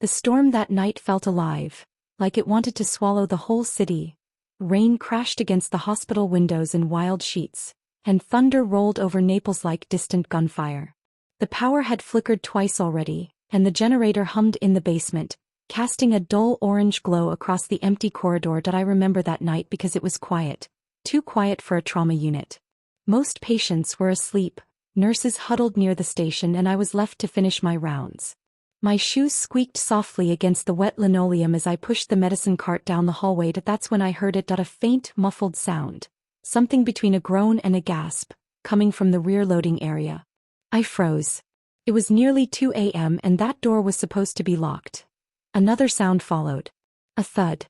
The storm that night felt alive, like it wanted to swallow the whole city. Rain crashed against the hospital windows in wild sheets, and thunder rolled over Naples like distant gunfire. The power had flickered twice already, and the generator hummed in the basement, casting a dull orange glow across the empty corridor that I remember that night because it was quiet, too quiet for a trauma unit. Most patients were asleep, nurses huddled near the station, and I was left to finish my rounds. My shoes squeaked softly against the wet linoleum as I pushed the medicine cart down the hallway. That's when I heard it, a faint, muffled sound, something between a groan and a gasp, coming from the rear loading area. I froze. It was nearly 2 a.m. and that door was supposed to be locked. Another sound followed. A thud.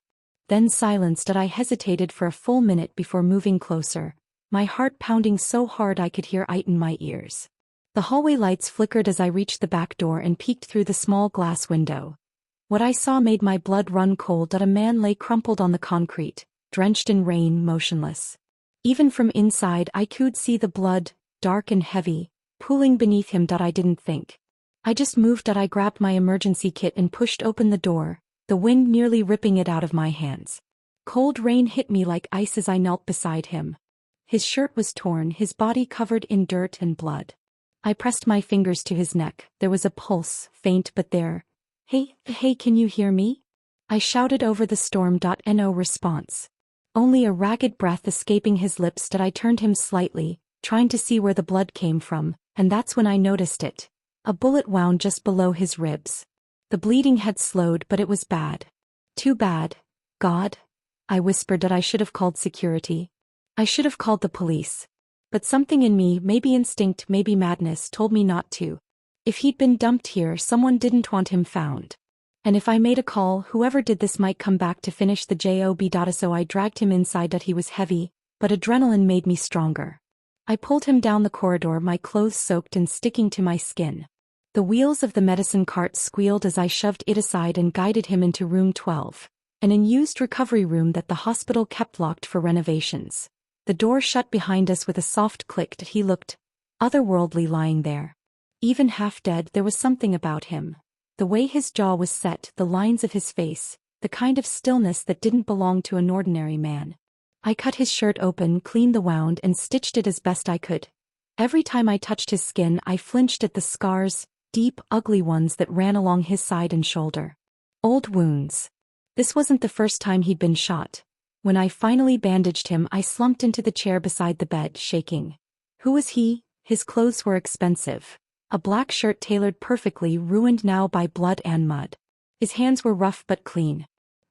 Then silence. I hesitated for a full minute before moving closer, my heart pounding so hard I could hear it in my ears. The hallway lights flickered as I reached the back door and peeked through the small glass window. What I saw made my blood run cold. A man lay crumpled on the concrete, drenched in rain, motionless. Even from inside I could see the blood, dark and heavy, pooling beneath him. I didn't think. I just moved. I grabbed my emergency kit and pushed open the door, the wind nearly ripping it out of my hands. Cold rain hit me like ice as I knelt beside him. His shirt was torn, his body covered in dirt and blood. I pressed my fingers to his neck. There was a pulse, faint but there. Hey, can you hear me? I shouted over the storm. No response. Only a ragged breath escaping his lips. I turned him slightly, trying to see where the blood came from, and that's when I noticed it. A bullet wound just below his ribs. The bleeding had slowed, but it was bad. Too bad. God. I whispered. I should have called security. I should have called the police. But something in me, maybe instinct, maybe madness, told me not to. If he'd been dumped here, someone didn't want him found. And if I made a call, whoever did this might come back to finish the job. So I dragged him inside. He was heavy, but adrenaline made me stronger. I pulled him down the corridor, my clothes soaked and sticking to my skin. The wheels of the medicine cart squealed as I shoved it aside and guided him into room 12, an unused recovery room that the hospital kept locked for renovations. The door shut behind us with a soft click. He looked otherworldly lying there. Even half dead, there was something about him. The way his jaw was set, the lines of his face, the kind of stillness that didn't belong to an ordinary man. I cut his shirt open, cleaned the wound, and stitched it as best I could. Every time I touched his skin, I flinched at the scars, deep, ugly ones that ran along his side and shoulder. Old wounds. This wasn't the first time he'd been shot. When I finally bandaged him, I slumped into the chair beside the bed, shaking. Who was he? His clothes were expensive. A black shirt tailored perfectly, ruined now by blood and mud. His hands were rough but clean.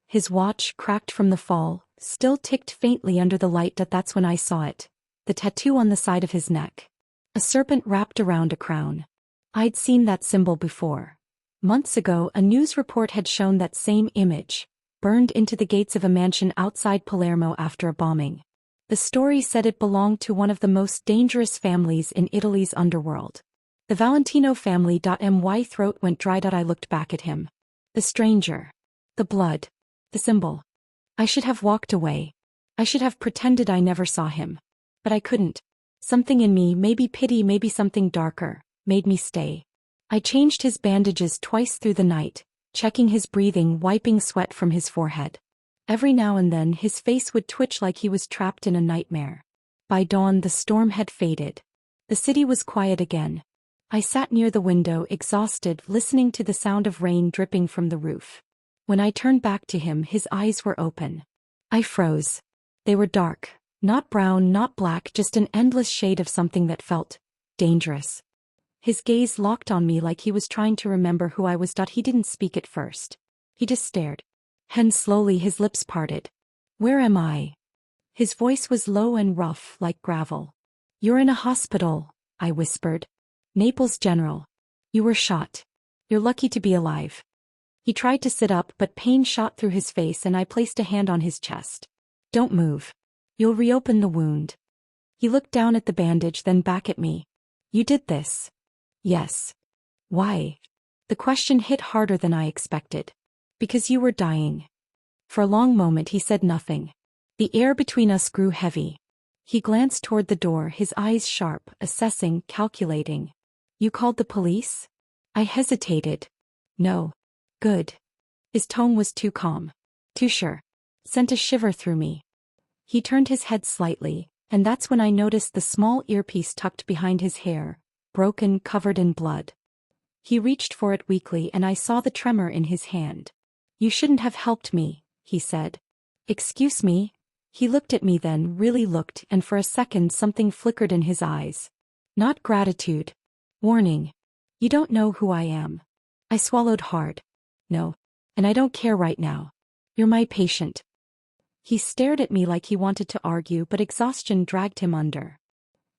His watch, cracked from the fall, still ticked faintly under the light. That's when I saw it. The tattoo on the side of his neck. A serpent wrapped around a crown. I'd seen that symbol before. Months ago, a news report had shown that same image, burned into the gates of a mansion outside Palermo after a bombing. The story said it belonged to one of the most dangerous families in Italy's underworld. The Valentino family. My throat went dry. I looked back at him. The stranger. The blood. The symbol. I should have walked away. I should have pretended I never saw him. But I couldn't. Something in me, maybe pity, maybe something darker, made me stay. I changed his bandages twice through the night, checking his breathing, wiping sweat from his forehead. Every now and then his face would twitch like he was trapped in a nightmare. By dawn the storm had faded. The city was quiet again. I sat near the window, exhausted, listening to the sound of rain dripping from the roof. When I turned back to him, his eyes were open. I froze. They were dark, not brown, not black, just an endless shade of something that felt dangerous. His gaze locked on me like he was trying to remember who I was. He didn't speak at first. He just stared. Then slowly his lips parted. Where am I? His voice was low and rough, like gravel. You're in a hospital, I whispered. Naples General. You were shot. You're lucky to be alive. He tried to sit up, but pain shot through his face and I placed a hand on his chest. Don't move. You'll reopen the wound. He looked down at the bandage, then back at me. You did this. Yes. Why? The question hit harder than I expected. Because you were dying. For a long moment he said nothing. The air between us grew heavy. He glanced toward the door, his eyes sharp, assessing, calculating. You called the police? I hesitated. No. Good. His tone was too calm. Too sure. Sent a shiver through me. He turned his head slightly, and that's when I noticed the small earpiece tucked behind his hair, broken, covered in blood. He reached for it weakly and I saw the tremor in his hand. You shouldn't have helped me, he said. Excuse me? He looked at me then, really looked, and for a second something flickered in his eyes. Not gratitude. Warning. You don't know who I am. I swallowed hard. No. And I don't care right now. You're my patient. He stared at me like he wanted to argue, but exhaustion dragged him under.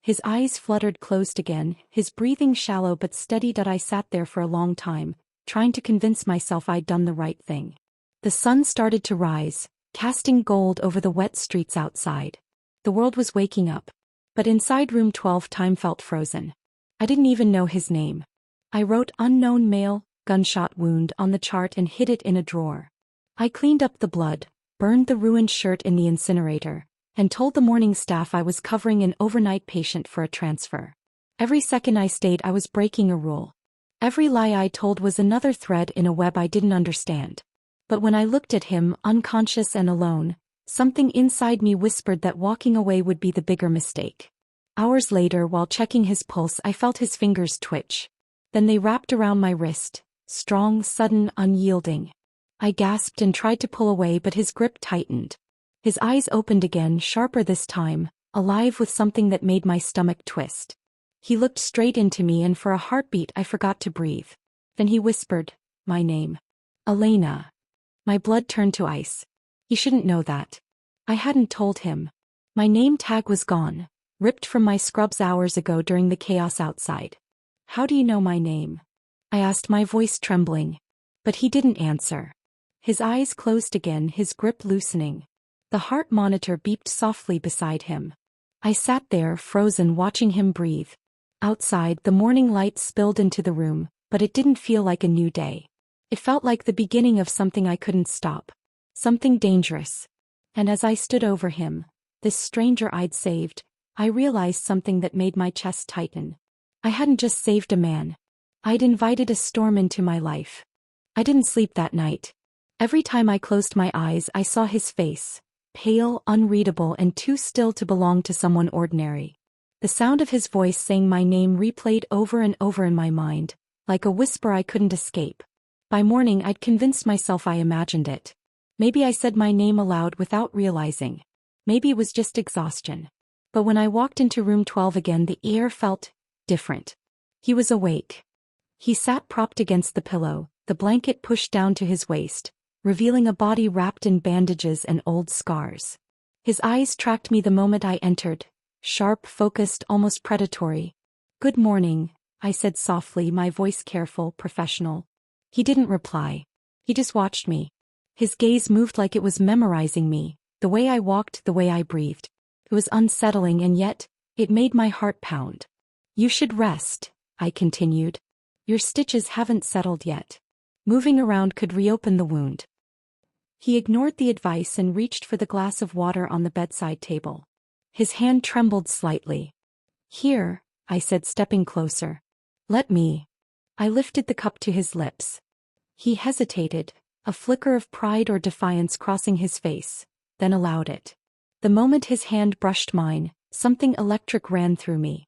His eyes fluttered closed again, his breathing shallow but steady. I sat there for a long time, trying to convince myself I'd done the right thing. The sun started to rise, casting gold over the wet streets outside. The world was waking up. But inside room 12 time felt frozen. I didn't even know his name. I wrote unknown male, gunshot wound on the chart and hid it in a drawer. I cleaned up the blood, burned the ruined shirt in the incinerator, and told the morning staff I was covering an overnight patient for a transfer. Every second I stayed I was breaking a rule. Every lie I told was another thread in a web I didn't understand. But when I looked at him, unconscious and alone, something inside me whispered that walking away would be the bigger mistake. Hours later, while checking his pulse, I felt his fingers twitch. Then they wrapped around my wrist, strong, sudden, unyielding. I gasped and tried to pull away, but his grip tightened. His eyes opened again, sharper this time, alive with something that made my stomach twist. He looked straight into me and for a heartbeat I forgot to breathe. Then he whispered, my name. Elena. My blood turned to ice. He shouldn't know that. I hadn't told him. My name tag was gone, ripped from my scrubs hours ago during the chaos outside. How do you know my name? I asked, my voice trembling. But he didn't answer. His eyes closed again, his grip loosening. The heart monitor beeped softly beside him. I sat there, frozen, watching him breathe. Outside, the morning light spilled into the room, but it didn't feel like a new day. It felt like the beginning of something I couldn't stop. Something dangerous. And as I stood over him, this stranger I'd saved, I realized something that made my chest tighten. I hadn't just saved a man. I'd invited a storm into my life. I didn't sleep that night. Every time I closed my eyes, I saw his face. Pale, unreadable, and too still to belong to someone ordinary. The sound of his voice saying my name replayed over and over in my mind, like a whisper I couldn't escape. By morning I'd convinced myself I imagined it. Maybe I said my name aloud without realizing. Maybe it was just exhaustion. But when I walked into room 12 again, the air felt different. He was awake. He sat propped against the pillow, the blanket pushed down to his waist, revealing a body wrapped in bandages and old scars. His eyes tracked me the moment I entered, sharp, focused, almost predatory. Good morning, I said softly, my voice careful, professional. He didn't reply. He just watched me. His gaze moved like it was memorizing me, the way I walked, the way I breathed. It was unsettling and yet, it made my heart pound. You should rest, I continued. Your stitches haven't settled yet. Moving around could reopen the wound. He ignored the advice and reached for the glass of water on the bedside table. His hand trembled slightly. Here, I said, stepping closer. Let me. I lifted the cup to his lips. He hesitated, a flicker of pride or defiance crossing his face, then allowed it. The moment his hand brushed mine, something electric ran through me.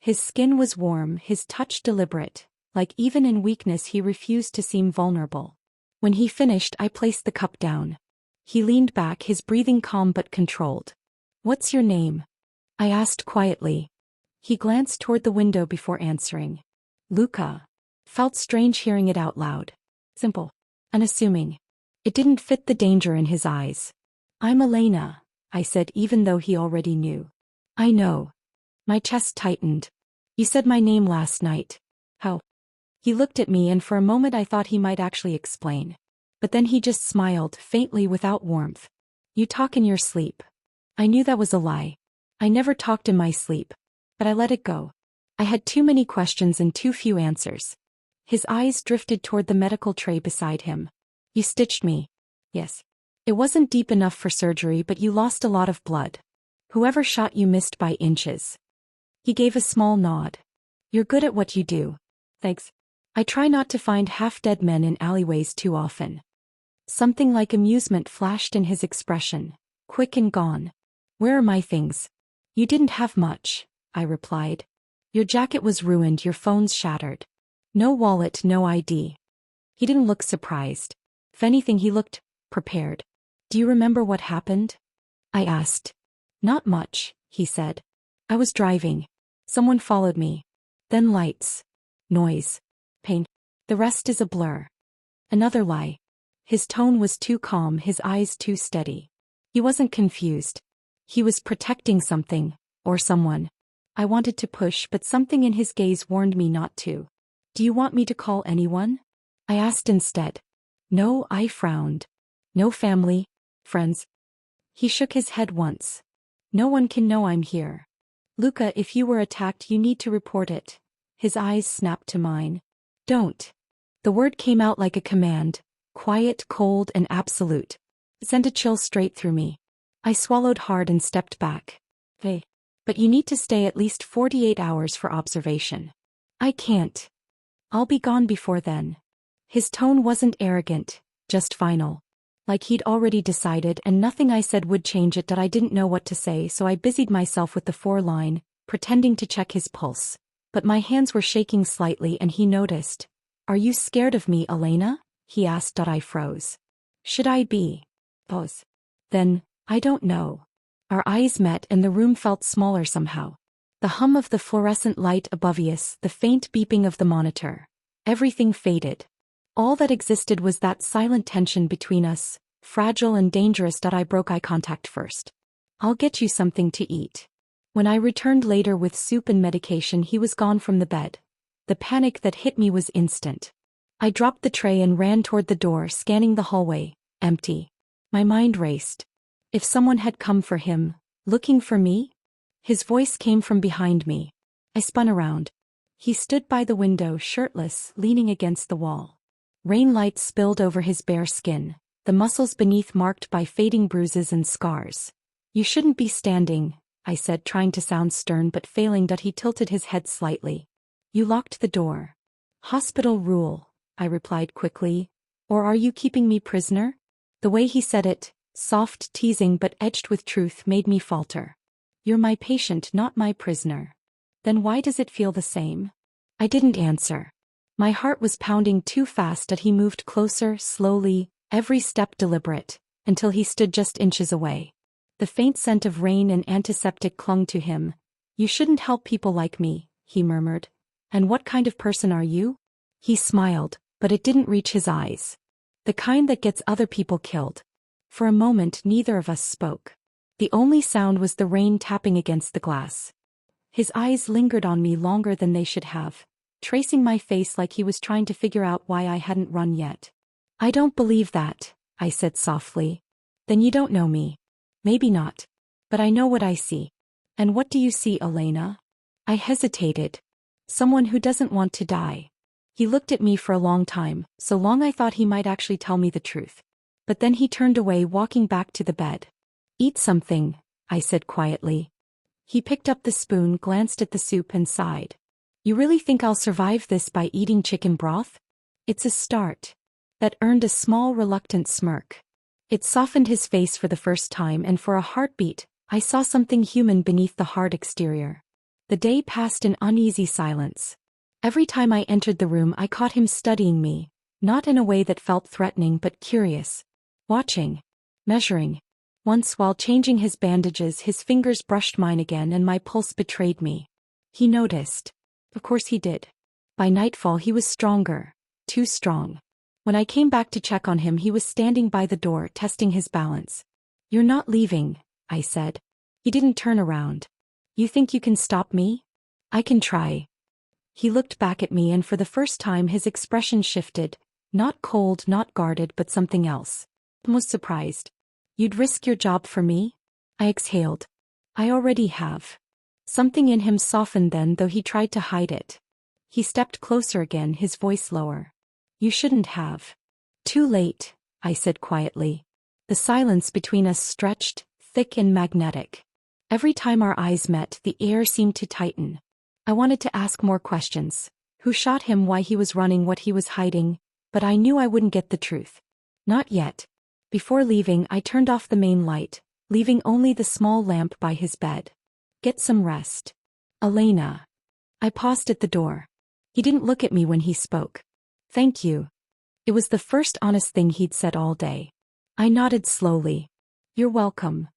His skin was warm, his touch deliberate, like even in weakness he refused to seem vulnerable. When he finished, I placed the cup down. He leaned back, his breathing calm but controlled. What's your name? I asked quietly. He glanced toward the window before answering. Luca. Felt strange hearing it out loud. Simple. Unassuming. It didn't fit the danger in his eyes. I'm Elena, I said, even though he already knew. I know. My chest tightened. You said my name last night. How? He looked at me and for a moment I thought he might actually explain. But then he just smiled, faintly without warmth. You talk in your sleep. I knew that was a lie. I never talked in my sleep. But I let it go. I had too many questions and too few answers. His eyes drifted toward the medical tray beside him. You stitched me. Yes. It wasn't deep enough for surgery, but you lost a lot of blood. Whoever shot you missed by inches. He gave a small nod. You're good at what you do. Thanks. I try not to find half-dead men in alleyways too often. Something like amusement flashed in his expression, quick and gone. Where are my things? You didn't have much, I replied. Your jacket was ruined, your phone's shattered. No wallet, no ID. He didn't look surprised. If anything, he looked prepared. Do you remember what happened? I asked. Not much, he said. I was driving. Someone followed me. Then lights. Noise. Pain. The rest is a blur. Another lie. His tone was too calm, his eyes too steady. He wasn't confused. He was protecting something, or someone. I wanted to push, but something in his gaze warned me not to. Do you want me to call anyone? I asked instead. No, I frowned. No family, friends. He shook his head once. No one can know I'm here. Luca, if you were attacked, you need to report it. His eyes snapped to mine. Don't. The word came out like a command, quiet, cold, and absolute. It sent a chill straight through me. I swallowed hard and stepped back. Hey. But you need to stay at least 48 hours for observation. I can't. I'll be gone before then. His tone wasn't arrogant, just final. Like he'd already decided, and nothing I said would change it. That I didn't know what to say, so I busied myself with the 4-line, pretending to check his pulse. But my hands were shaking slightly and he noticed. Are you scared of me, Elena? He asked. I froze. Should I be? Pause. Then, I don't know. Our eyes met and the room felt smaller somehow. The hum of the fluorescent light above us, the faint beeping of the monitor. Everything faded. All that existed was that silent tension between us, fragile and dangerous. I broke eye contact first. I'll get you something to eat. When I returned later with soup and medication, he was gone from the bed. The panic that hit me was instant. I dropped the tray and ran toward the door, scanning the hallway, empty. My mind raced. If someone had come for him, looking for me? His voice came from behind me. I spun around. He stood by the window, shirtless, leaning against the wall. Rain light spilled over his bare skin, the muscles beneath marked by fading bruises and scars. You shouldn't be standing, I said, trying to sound stern but failing. He tilted his head slightly. You locked the door. Hospital rule, I replied quickly. Or are you keeping me prisoner? The way he said it, soft, teasing but edged with truth, made me falter. You're my patient, not my prisoner. Then why does it feel the same? I didn't answer. My heart was pounding too fast. He moved closer, slowly, every step deliberate, until he stood just inches away. The faint scent of rain and antiseptic clung to him. You shouldn't help people like me, he murmured. And what kind of person are you? He smiled, but it didn't reach his eyes. The kind that gets other people killed. For a moment neither of us spoke. The only sound was the rain tapping against the glass. His eyes lingered on me longer than they should have, tracing my face like he was trying to figure out why I hadn't run yet. I don't believe that, I said softly. Then you don't know me. Maybe not. But I know what I see. And what do you see, Elena? I hesitated. Someone who doesn't want to die. He looked at me for a long time, so long I thought he might actually tell me the truth. But then he turned away, walking back to the bed. Eat something, I said quietly. He picked up the spoon, glanced at the soup and sighed. You really think I'll survive this by eating chicken broth? It's a start. That earned a small reluctant smirk. It softened his face for the first time, and for a heartbeat, I saw something human beneath the hard exterior. The day passed in uneasy silence. Every time I entered the room I caught him studying me, not in a way that felt threatening but curious. Watching. Measuring. Once while changing his bandages his fingers brushed mine again and my pulse betrayed me. He noticed. Of course he did. By nightfall he was stronger. Too strong. When I came back to check on him he was standing by the door testing his balance. You're not leaving, I said. He didn't turn around. You think you can stop me? I can try. He looked back at me and for the first time his expression shifted, not cold, not guarded, but something else. I was surprised. You'd risk your job for me? I exhaled. I already have. Something in him softened then, though he tried to hide it. He stepped closer again, his voice lower. You shouldn't have. Too late, I said quietly. The silence between us stretched, thick and magnetic. Every time our eyes met, the air seemed to tighten. I wanted to ask more questions. Who shot him, why he was running, what he was hiding, but I knew I wouldn't get the truth. Not yet. Before leaving, I turned off the main light, leaving only the small lamp by his bed. Get some rest. Elena. I paused at the door. He didn't look at me when he spoke. Thank you. It was the first honest thing he'd said all day. I nodded slowly. You're welcome.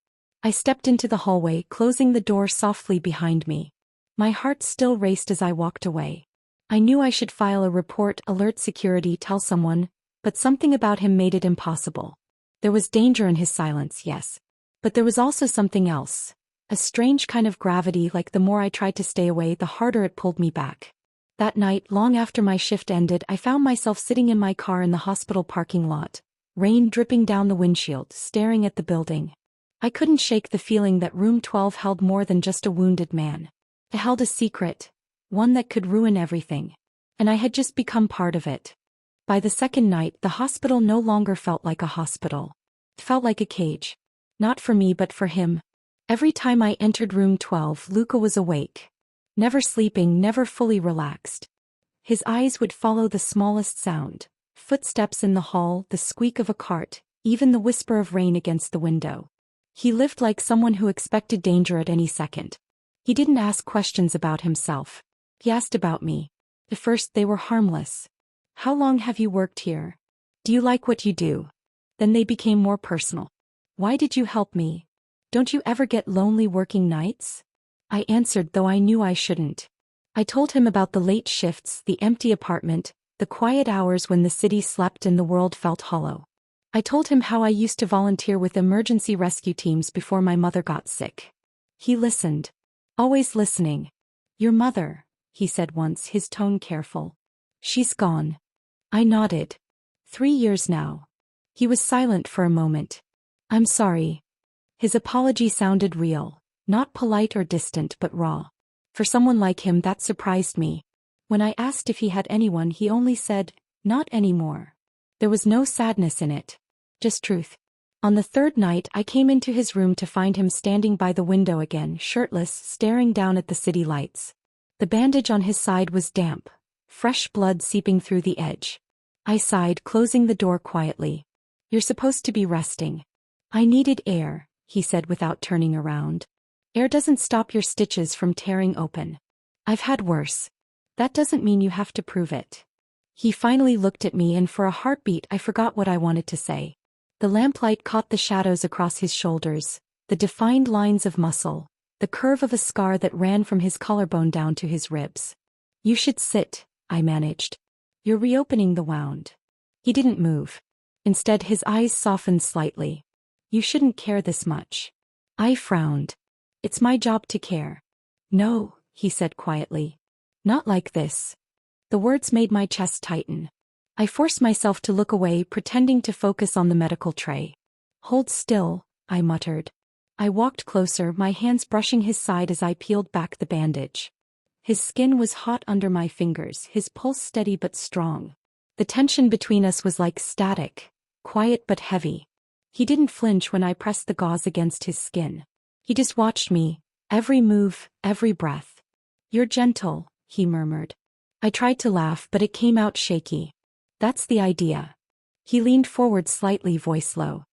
I stepped into the hallway, closing the door softly behind me. My heart still raced as I walked away. I knew I should file a report, alert security, tell someone, but something about him made it impossible. There was danger in his silence, yes. But there was also something else. A strange kind of gravity, like the more I tried to stay away, the harder it pulled me back. That night, long after my shift ended, I found myself sitting in my car in the hospital parking lot, rain dripping down the windshield, staring at the building. I couldn't shake the feeling that room 12 held more than just a wounded man. It held a secret, one that could ruin everything. And I had just become part of it. By the second night, the hospital no longer felt like a hospital. It felt like a cage. Not for me, but for him. Every time I entered room 12, Luca was awake. Never sleeping, never fully relaxed. His eyes would follow the smallest sound. Footsteps in the hall, the squeak of a cart, even the whisper of rain against the window. He lived like someone who expected danger at any second. He didn't ask questions about himself. He asked about me. At first they were harmless. How long have you worked here? Do you like what you do? Then they became more personal. Why did you help me? Don't you ever get lonely working nights? I answered, though I knew I shouldn't. I told him about the late shifts, the empty apartment, the quiet hours when the city slept and the world felt hollow. I told him how I used to volunteer with emergency rescue teams before my mother got sick. He listened. Always listening. Your mother, he said once, his tone careful. She's gone. I nodded. 3 years now. He was silent for a moment. I'm sorry. His apology sounded real, not polite or distant but raw. For someone like him, that surprised me. When I asked if he had anyone, he only said, not anymore. There was no sadness in it. Just truth. On the third night, I came into his room to find him standing by the window again, shirtless, staring down at the city lights. The bandage on his side was damp, fresh blood seeping through the edge. I sighed, closing the door quietly. You're supposed to be resting. I needed air, he said without turning around. Air doesn't stop your stitches from tearing open. I've had worse. That doesn't mean you have to prove it. He finally looked at me, and for a heartbeat I forgot what I wanted to say. The lamplight caught the shadows across his shoulders, the defined lines of muscle, the curve of a scar that ran from his collarbone down to his ribs. You should sit, I managed. You're reopening the wound. He didn't move. Instead, his eyes softened slightly. You shouldn't care this much. I frowned. It's my job to care. No, he said quietly. Not like this. The words made my chest tighten. I forced myself to look away, pretending to focus on the medical tray. Hold still, I muttered. I walked closer, my hands brushing his side as I peeled back the bandage. His skin was hot under my fingers, his pulse steady but strong. The tension between us was like static, quiet but heavy. He didn't flinch when I pressed the gauze against his skin. He just watched me, every move, every breath. You're gentle, he murmured. I tried to laugh, but it came out shaky. That's the idea. He leaned forward slightly, voice low.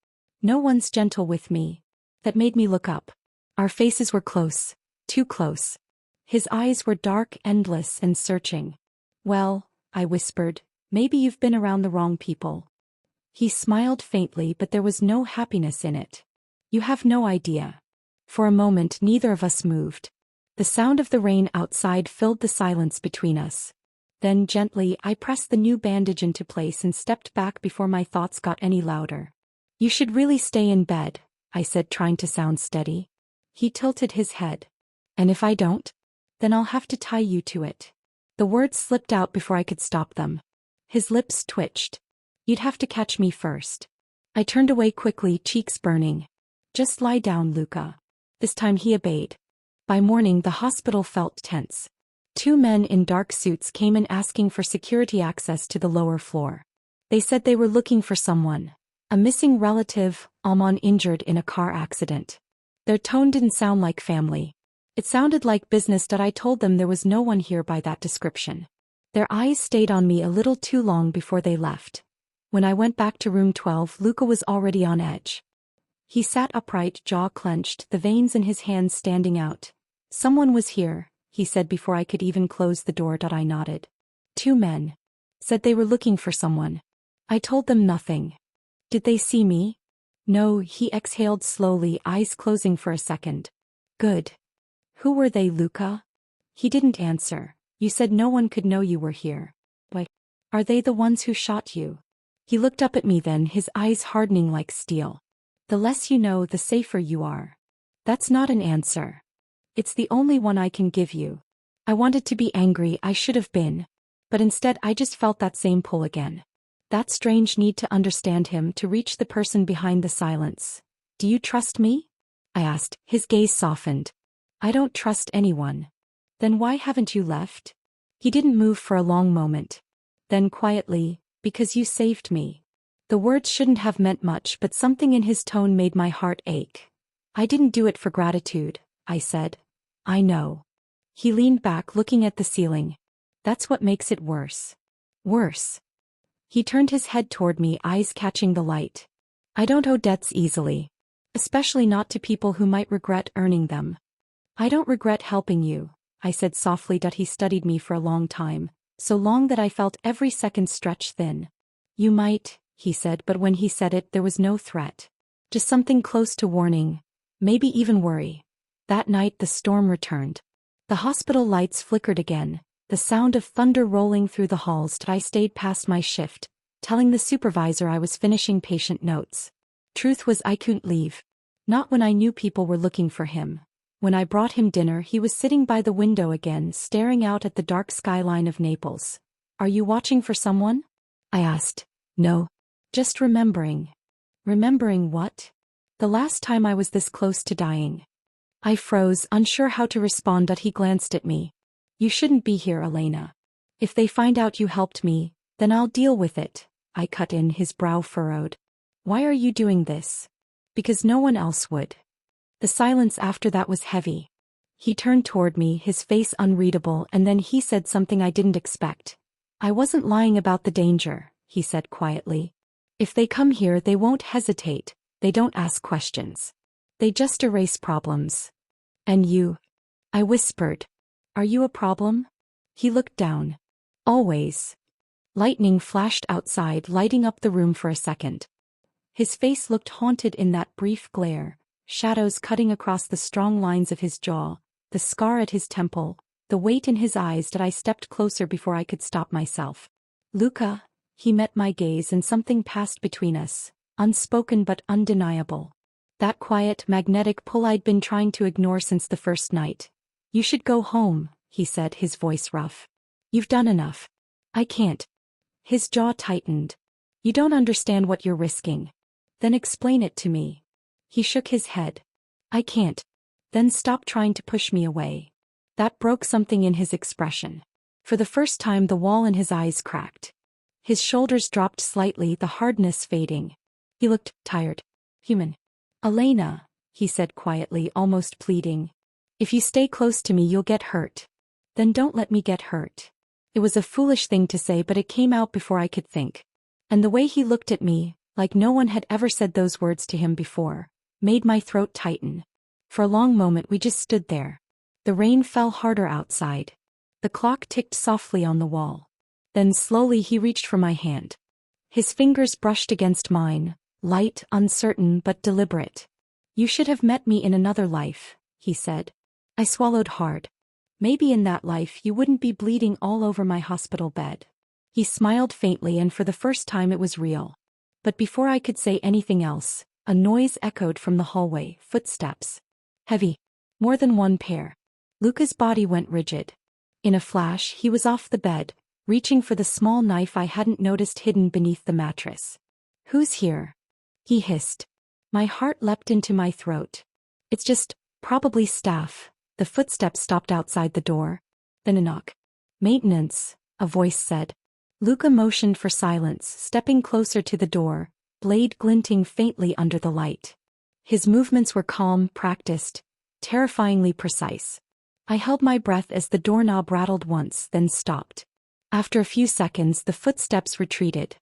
No one's gentle with me. That made me look up. Our faces were close, too close. His eyes were dark, endless, and searching. Well, I whispered, maybe you've been around the wrong people. He smiled faintly, but there was no happiness in it. You have no idea. For a moment, neither of us moved. The sound of the rain outside filled the silence between us. Then, gently, I pressed the new bandage into place and stepped back before my thoughts got any louder. You should really stay in bed, I said, trying to sound steady. He tilted his head. And if I don't? Then I'll have to tie you to it. The words slipped out before I could stop them. His lips twitched. You'd have to catch me first. I turned away quickly, cheeks burning. Just lie down, Luca. This time he obeyed. By morning, the hospital felt tense. 2 men in dark suits came in asking for security access to the lower floor. They said they were looking for someone. A missing relative, Almon injured in a car accident. Their tone didn't sound like family. It sounded like business. I told them there was no one here by that description. Their eyes stayed on me a little too long before they left. When I went back to room 12, Luca was already on edge. He sat upright, jaw clenched, the veins in his hands standing out. "Someone was here," he said before I could even close the door. I nodded. "Two men. Said they were looking for someone. I told them nothing." "Did they see me?" "No," he exhaled slowly, eyes closing for a second. "Good. Who were they, Luca?" He didn't answer. "You said no one could know you were here. Why? Are they the ones who shot you?" He looked up at me then, his eyes hardening like steel. "The less you know, the safer you are." "That's not an answer. It's the only one I can give you." I wanted to be angry, I should have been. But instead I just felt that same pull again. That strange need to understand him, to reach the person behind the silence. "Do you trust me?" I asked. His gaze softened. "I don't trust anyone." "Then why haven't you left?" He didn't move for a long moment. Then quietly, "Because you saved me." The words shouldn't have meant much, but something in his tone made my heart ache. "I didn't do it for gratitude," I said. "I know." He leaned back, looking at the ceiling. "That's what makes it worse." "Worse?" He turned his head toward me, eyes catching the light. "I don't owe debts easily. Especially not to people who might regret earning them." "I don't regret helping you," I said softly. He studied me for a long time, so long that I felt every second stretch thin. "You might," he said, but when he said it there was no threat. Just something close to warning, maybe even worry. That night the storm returned. The hospital lights flickered again, the sound of thunder rolling through the halls. I stayed past my shift, telling the supervisor I was finishing patient notes. Truth was, I couldn't leave. Not when I knew people were looking for him. When I brought him dinner, he was sitting by the window again, staring out at the dark skyline of Naples. "Are you watching for someone?" I asked. "No. Just remembering." "Remembering what?" "The last time I was this close to dying." I froze, unsure how to respond. He glanced at me. "You shouldn't be here, Elena. If they find out you helped me, then I'll deal with it." I cut in, his brow furrowed. "Why are you doing this?" "Because no one else would." The silence after that was heavy. He turned toward me, his face unreadable, and then he said something I didn't expect. "I wasn't lying about the danger," he said quietly. "If they come here, they won't hesitate. They don't ask questions. They just erase problems." "And you?" I whispered. "Are you a problem?" He looked down. "Always." Lightning flashed outside, lighting up the room for a second. His face looked haunted in that brief glare, shadows cutting across the strong lines of his jaw, the scar at his temple, the weight in his eyes. I stepped closer before I could stop myself. "Luca." He met my gaze and something passed between us, unspoken but undeniable. That quiet, magnetic pull I'd been trying to ignore since the first night. "You should go home," he said, his voice rough. "You've done enough." "I can't." His jaw tightened. "You don't understand what you're risking." "Then explain it to me." He shook his head. "I can't." "Then stop trying to push me away." That broke something in his expression. For the first time the wall in his eyes cracked. His shoulders dropped slightly, the hardness fading. He looked tired. Human. "Elena," he said quietly, almost pleading. "If you stay close to me you'll get hurt." "Then don't let me get hurt." It was a foolish thing to say, but it came out before I could think. And the way he looked at me, like no one had ever said those words to him before, made my throat tighten. For a long moment we just stood there. The rain fell harder outside. The clock ticked softly on the wall. Then slowly he reached for my hand. His fingers brushed against mine, light, uncertain, but deliberate. "You should have met me in another life," he said. I swallowed hard. "Maybe in that life you wouldn't be bleeding all over my hospital bed." He smiled faintly, and for the first time it was real. But before I could say anything else, a noise echoed from the hallway, footsteps. Heavy. More than one pair. Luca's body went rigid. In a flash he was off the bed, reaching for the small knife I hadn't noticed hidden beneath the mattress. "Who's here?" he hissed. My heart leapt into my throat. "It's just, probably staff." The footsteps stopped outside the door. Then a knock. "Maintenance," a voice said. Luca motioned for silence, stepping closer to the door, blade glinting faintly under the light. His movements were calm, practiced, terrifyingly precise. I held my breath as the doorknob rattled once, then stopped. After a few seconds, the footsteps retreated.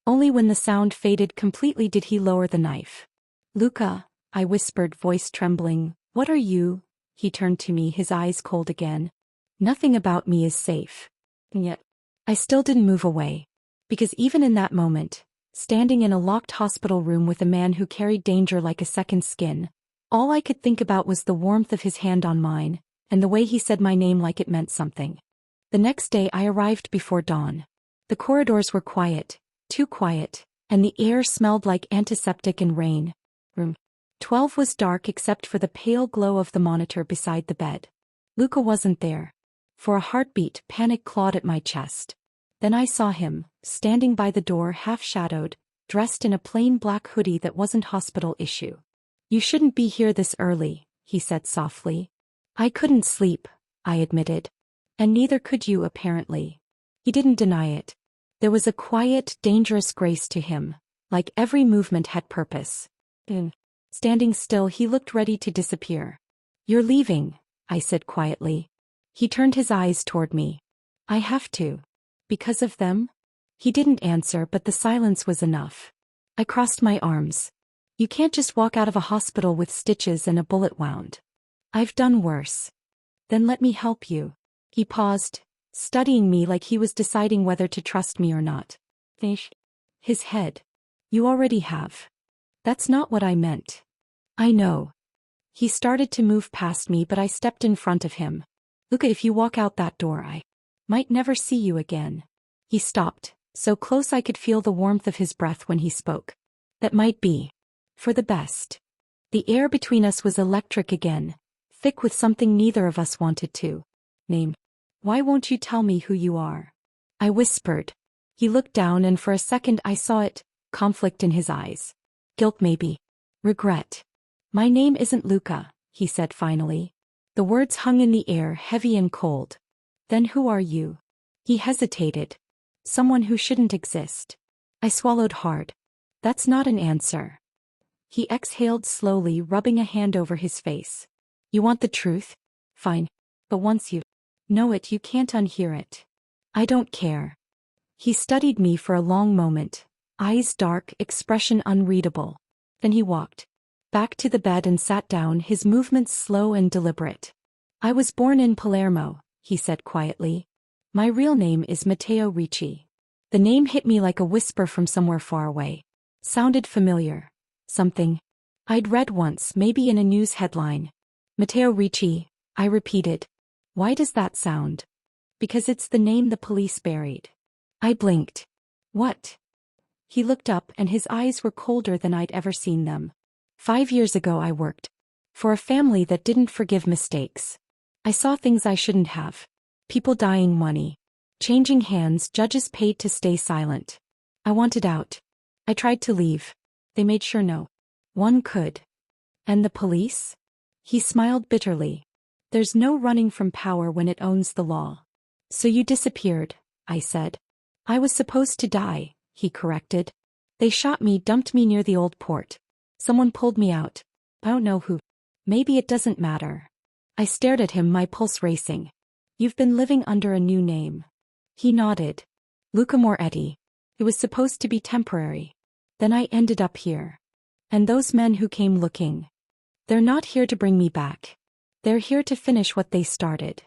Only when the sound faded completely did he lower the knife. "Luca," I whispered, voice trembling. "What are you?" He turned to me, his eyes cold again. "Nothing about me is safe." And yet, I still didn't move away. Because even in that moment, standing in a locked hospital room with a man who carried danger like a second skin, all I could think about was the warmth of his hand on mine, and the way he said my name like it meant something. The next day I arrived before dawn. The corridors were quiet, too quiet, and the air smelled like antiseptic and rain. Room 12 was dark except for the pale glow of the monitor beside the bed. Luca wasn't there. For a heartbeat, panic clawed at my chest. Then I saw him, standing by the door, half-shadowed, dressed in a plain black hoodie that wasn't hospital issue. "You shouldn't be here this early," he said softly. "I couldn't sleep," I admitted. "And neither could you, apparently." He didn't deny it. There was a quiet, dangerous grace to him, like every movement had purpose. Standing still, he looked ready to disappear. "You're leaving," I said quietly. He turned his eyes toward me. "I have to." "Because of them?" He didn't answer, but the silence was enough. I crossed my arms. "You can't just walk out of a hospital with stitches and a bullet wound. I've done worse." "Then let me help you." He paused, studying me like he was deciding whether to trust me or not. His head. "You already have." "That's not what I meant." "I know." He started to move past me, but I stepped in front of him. "Luca, if you walk out that door, I might never see you again." He stopped, so close I could feel the warmth of his breath when he spoke. "That might be for the best." The air between us was electric again, thick with something neither of us wanted to name. "Why won't you tell me who you are?" I whispered. He looked down, and for a second I saw it, conflict in his eyes. "Guilt, maybe. Regret." "My name isn't Luca," he said finally. The words hung in the air, heavy and cold. "Then who are you?" He hesitated. "Someone who shouldn't exist." I swallowed hard. "That's not an answer." He exhaled slowly, rubbing a hand over his face. "You want the truth? Fine. But once you know it, you can't unhear it." "I don't care." He studied me for a long moment, eyes dark, expression unreadable. Then he walked back to the bed and sat down, his movements slow and deliberate. "I was born in Palermo," he said quietly. "My real name is Matteo Ricci." The name hit me like a whisper from somewhere far away. Sounded familiar. Something I'd read once, maybe in a news headline. "Matteo Ricci," I repeated. "Why does that sound?" "Because it's the name the police buried." I blinked. "What?" He looked up, and his eyes were colder than I'd ever seen them. 5 years ago I worked for a family that didn't forgive mistakes. I saw things I shouldn't have. People dying, money changing hands, judges paid to stay silent. I wanted out. I tried to leave. They made sure no one could. "And the police?" He smiled bitterly. "There's no running from power when it owns the law." "So you disappeared," I said. "I was supposed to die," he corrected. "They shot me, dumped me near the old port. Someone pulled me out. I don't know who. Maybe it doesn't matter." I stared at him, my pulse racing. "You've been living under a new name." He nodded. "Luca Moretti. It was supposed to be temporary. Then I ended up here. And those men who came looking. They're not here to bring me back. They're here to finish what they started."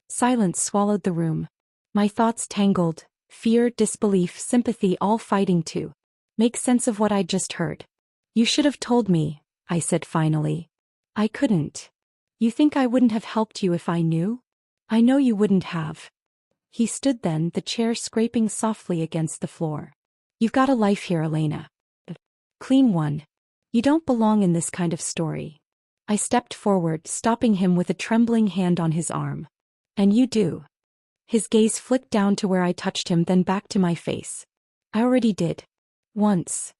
Silence swallowed the room. My thoughts tangled, fear, disbelief, sympathy, all fighting to make sense of what I'd just heard. "You should have told me," I said finally. "I couldn't." "You think I wouldn't have helped you if I knew?" "I know you wouldn't have." He stood then, the chair scraping softly against the floor. "You've got a life here, Elena. A clean one. You don't belong in this kind of story." I stepped forward, stopping him with a trembling hand on his arm. "And you do." His gaze flicked down to where I touched him, then back to my face. "I already did. Once."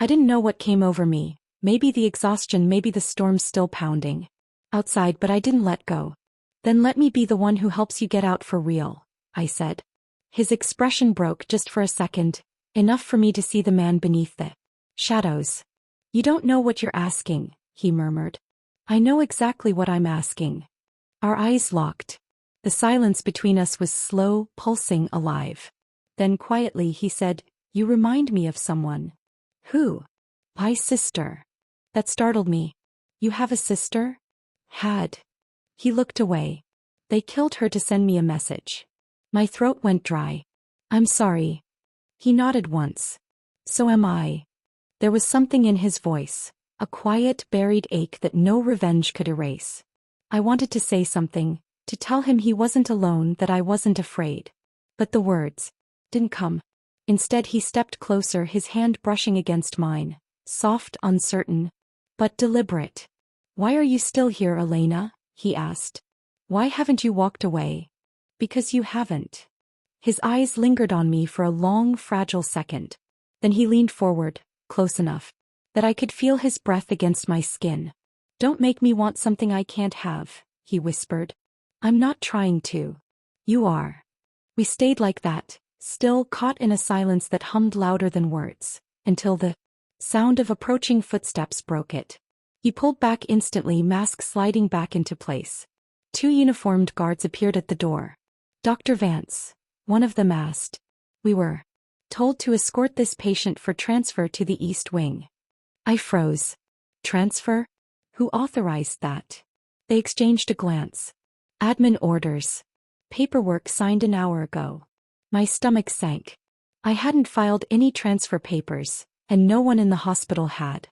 I didn't know what came over me, maybe the exhaustion, maybe the storm still pounding outside, but I didn't let go. "Then let me be the one who helps you get out for real," I said. His expression broke just for a second, enough for me to see the man beneath the shadows. "You don't know what you're asking," he murmured. "I know exactly what I'm asking." Our eyes locked. The silence between us was slow, pulsing, alive. Then quietly he said, "You remind me of someone." "Who?" "My sister." That startled me. "You have a sister?" "Had." He looked away. "They killed her to send me a message." My throat went dry. "I'm sorry." He nodded once. "So am I." There was something in his voice, a quiet, buried ache that no revenge could erase. I wanted to say something, to tell him he wasn't alone, that I wasn't afraid. But the words didn't come. Instead he stepped closer, his hand brushing against mine, soft, uncertain, but deliberate. "Why are you still here, Elena?" he asked. "Why haven't you walked away?" "Because you haven't." His eyes lingered on me for a long, fragile second. Then he leaned forward, close enough that I could feel his breath against my skin. "Don't make me want something I can't have," he whispered. "I'm not trying to." "You are." We stayed like that, still caught in a silence that hummed louder than words, until the sound of approaching footsteps broke it. He pulled back instantly, mask sliding back into place. 2 uniformed guards appeared at the door. "Dr. Vance," one of them asked. "We were told to escort this patient for transfer to the East Wing." I froze. "Transfer? Who authorized that?" They exchanged a glance. "Admin orders. Paperwork signed an hour ago." My stomach sank. I hadn't filed any transfer papers, and no one in the hospital had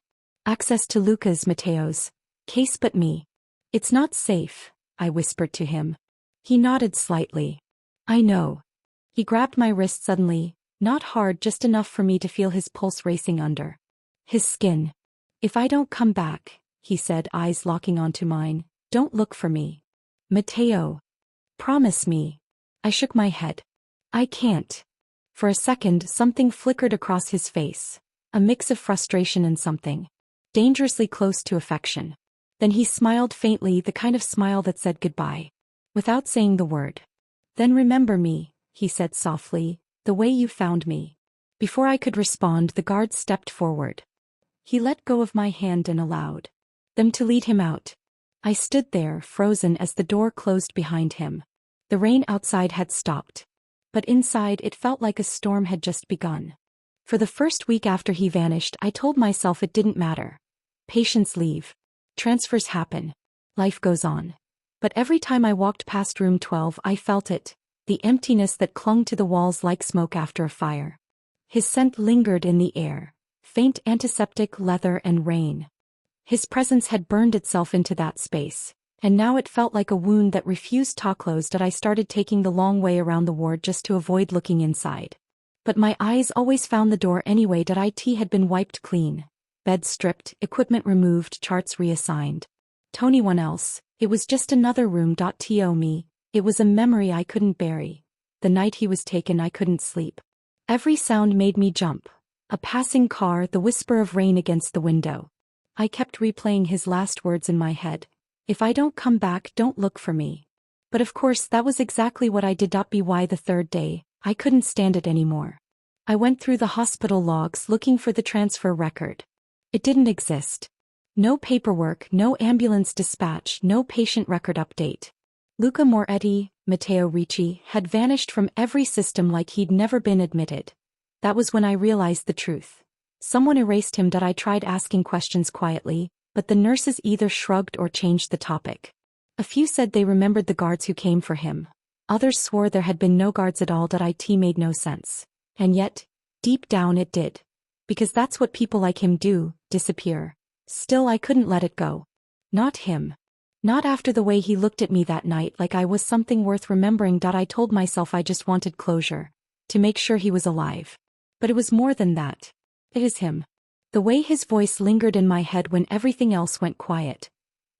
access to Mateo's case but me. "It's not safe," I whispered to him. He nodded slightly. "I know." He grabbed my wrist suddenly, not hard, just enough for me to feel his pulse racing under his skin. "If I don't come back," he said, eyes locking onto mine, "don't look for me. Mateo. Promise me." I shook my head. "I can't." For a second something flickered across his face, a mix of frustration and something dangerously close to affection. Then he smiled faintly, the kind of smile that said goodbye, without saying the word. "Then remember me," he said softly, "the way you found me." Before I could respond, the guard stepped forward. He let go of my hand and allowed them to lead him out. I stood there, frozen, as the door closed behind him. The rain outside had stopped, but inside it felt like a storm had just begun. For the first week after he vanished, I told myself it didn't matter. Patients leave. Transfers happen. Life goes on. But every time I walked past room 12, I felt it, the emptiness that clung to the walls like smoke after a fire. His scent lingered in the air, faint antiseptic, leather, and rain. His presence had burned itself into that space, and now it felt like a wound that refused to close. That I started taking the long way around the ward just to avoid looking inside. But my eyes always found the door anyway. It had been wiped clean, beds stripped, equipment removed, charts reassigned. Anyone else, it was just another room. To me, it was a memory I couldn't bury. The night he was taken, I couldn't sleep. Every sound made me jump. A passing car, the whisper of rain against the window. I kept replaying his last words in my head. "If I don't come back, don't look for me." But of course that was exactly what I did. By the third day, I couldn't stand it anymore. I went through the hospital logs looking for the transfer record. It didn't exist. No paperwork, no ambulance dispatch, no patient record update. Luca Moretti, Matteo Ricci, had vanished from every system like he'd never been admitted. That was when I realized the truth. Someone erased him. I tried asking questions quietly, but the nurses either shrugged or changed the topic. A few said they remembered the guards who came for him. Others swore there had been no guards at all. It made no sense. And yet, deep down it did. Because that's what people like him do, disappear. Still, I couldn't let it go. Not him. Not after the way he looked at me that night, like I was something worth remembering. I told myself I just wanted closure, to make sure he was alive. But it was more than that. It is him. The way his voice lingered in my head when everything else went quiet.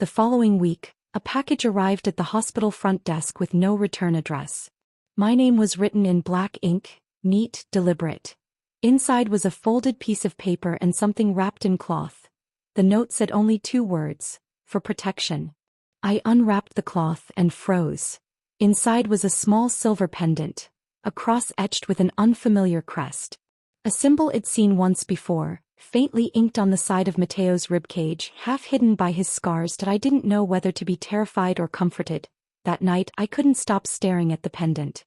The following week, a package arrived at the hospital front desk with no return address. My name was written in black ink, neat, deliberate. Inside was a folded piece of paper and something wrapped in cloth. The note said only 2 words, "For protection." I unwrapped the cloth and froze. Inside was a small silver pendant, a cross etched with an unfamiliar crest. A symbol I'd seen once before, faintly inked on the side of Matteo's ribcage, half hidden by his scars. I didn't know whether to be terrified or comforted. That night I couldn't stop staring at the pendant.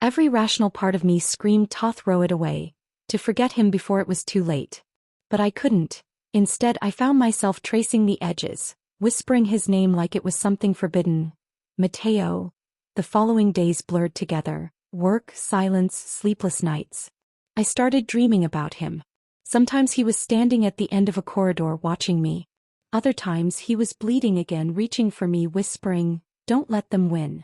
Every rational part of me screamed to throw it away, to forget him before it was too late. But I couldn't. Instead I found myself tracing the edges, whispering his name like it was something forbidden. Matteo. The following days blurred together. Work, silence, sleepless nights. I started dreaming about him. Sometimes he was standing at the end of a corridor watching me. Other times he was bleeding again, reaching for me, whispering, "Don't let them win."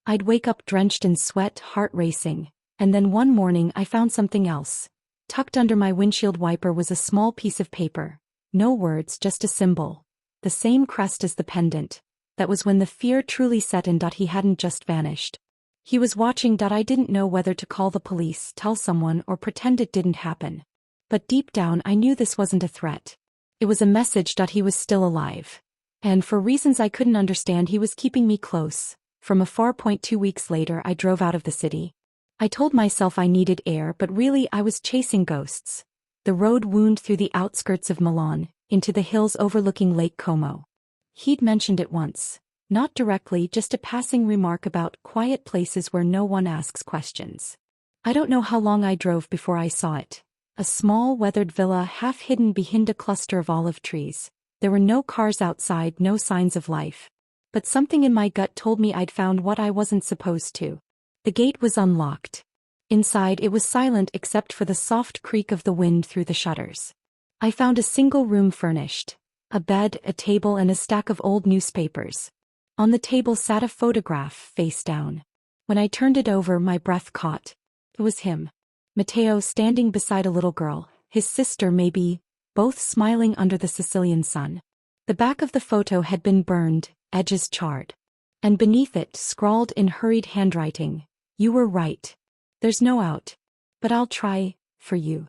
I'd wake up drenched in sweat, heart racing, and then one morning I found something else. Tucked under my windshield wiper was a small piece of paper. No words, just a symbol. The same crest as the pendant. That was when the fear truly set in. He hadn't just vanished. He was watching. I didn't know whether to call the police, tell someone, or pretend it didn't happen. But deep down I knew this wasn't a threat. It was a message that he was still alive. And for reasons I couldn't understand, he was keeping me close. From afar. 2 weeks later I drove out of the city. I told myself I needed air, but really I was chasing ghosts. The road wound through the outskirts of Milan, into the hills overlooking Lake Como. He'd mentioned it once. Not directly, just a passing remark about quiet places where no one asks questions. I don't know how long I drove before I saw it. A small, weathered villa half hidden behind a cluster of olive trees. There were no cars outside, no signs of life. But something in my gut told me I'd found what I wasn't supposed to. The gate was unlocked. Inside it was silent except for the soft creak of the wind through the shutters. I found a single room furnished. A bed, a table, and a stack of old newspapers. On the table sat a photograph, face down. When I turned it over, my breath caught. It was him. Matteo, standing beside a little girl, his sister maybe, both smiling under the Sicilian sun. The back of the photo had been burned, edges charred. And beneath it, scrawled in hurried handwriting, "You were right. There's no out. But I'll try, for you."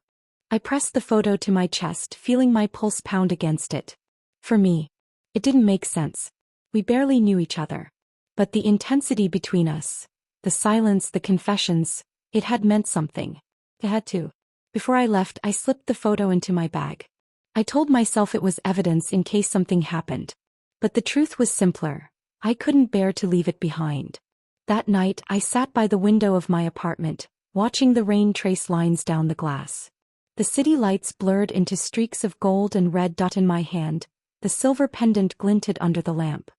I pressed the photo to my chest, feeling my pulse pound against it. For me, it didn't make sense. We barely knew each other. But the intensity between us, the silence, the confessions, it had meant something. It had to. Before I left, I slipped the photo into my bag. I told myself it was evidence in case something happened. But the truth was simpler. I couldn't bear to leave it behind. That night, I sat by the window of my apartment, watching the rain trace lines down the glass. The city lights blurred into streaks of gold and red. In my hand, the silver pendant glinted under the lamp.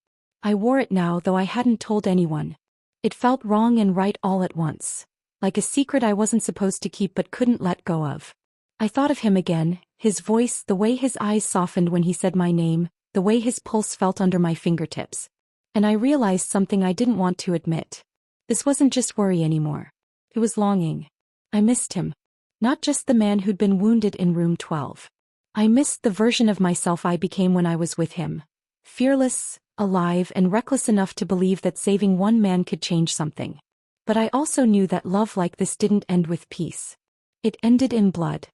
I wore it now, though I hadn't told anyone. It felt wrong and right all at once. Like a secret I wasn't supposed to keep but couldn't let go of. I thought of him again, his voice, the way his eyes softened when he said my name, the way his pulse felt under my fingertips. And I realized something I didn't want to admit. This wasn't just worry anymore. It was longing. I missed him. Not just the man who'd been wounded in room 12. I missed the version of myself I became when I was with him. Fearless, alive, and reckless enough to believe that saving one man could change something. But I also knew that love like this didn't end with peace. It ended in blood.